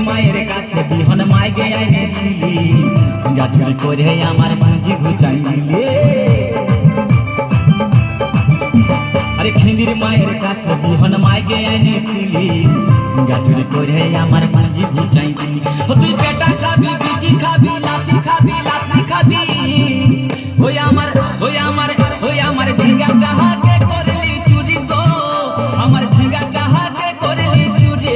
মায়ের কাছে বিহন মাইগে এনেছিলি, গাছুরি করে আমার পুঁজি ঘুচাই দিলে। আরে খিন্দির মায়ের কাছে বিহন মাইগে এনেছিলি, গাছুরি করে আমার পুঁজি ঘুচাই দিলি। তুই পেটা খাবি, বিটি খাবি, লাতি খাবি, লাতি খাবি। ওই আমার ঝিঙ্গাটা হাতে করলি চুরি গো, আমার ঝিঙ্গাটা হাতে করলি চুরি।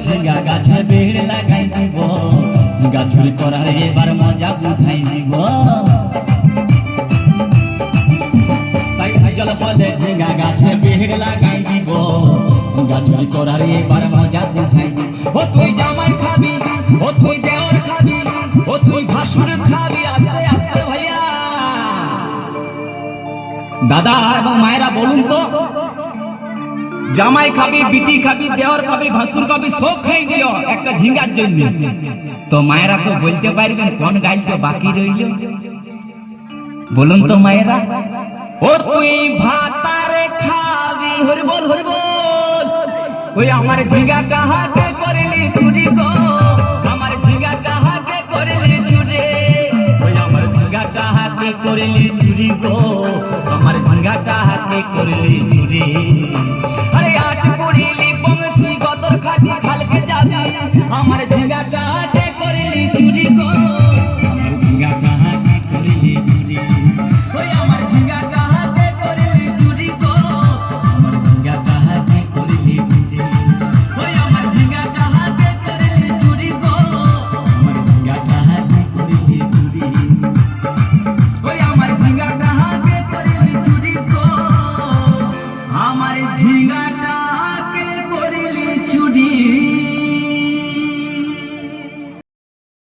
ঝিঙ্গা গাছে বেড় লাগাই দিব, গাছুরি করার এবার মজা বুঝাই দিব। তাই চল বলে ঝিঙ্গা গাছে বেড় লাগাই দিব, গাছুরি করার এবার মজা বুঝাই দিব। ও তুই জামাই খাবি, ও তুই দেওর খাবি, ও তুই ভাসুর খাবি, আস্তে আস্তে ভাইয়া। দাদা এবং মায়েরা বলুন তো, জামাই খাবি, বিটি খাবি, দেওর খাবি, ভাসুর খাবি, সব খাই দিল একটা ঝিঙ্গার জন্য। তো মায়েরা কেউ বলতে পারবেন কোন গাইতে বাকি রইল? বলুন তো মায়েরা। ও তুই ভাতারে খাবি, হরি বল হরি বল। ওই আমার ঝিঙ্গাটা হাতে করলি চুরি গো, আমার ঝিঙ্গাটা হাতে করলি চুরি। ওই আমার ঝিঙ্গাটা হাতে করলি চুরি গো, আমার ঝিঙ্গাটা হাতে করলি।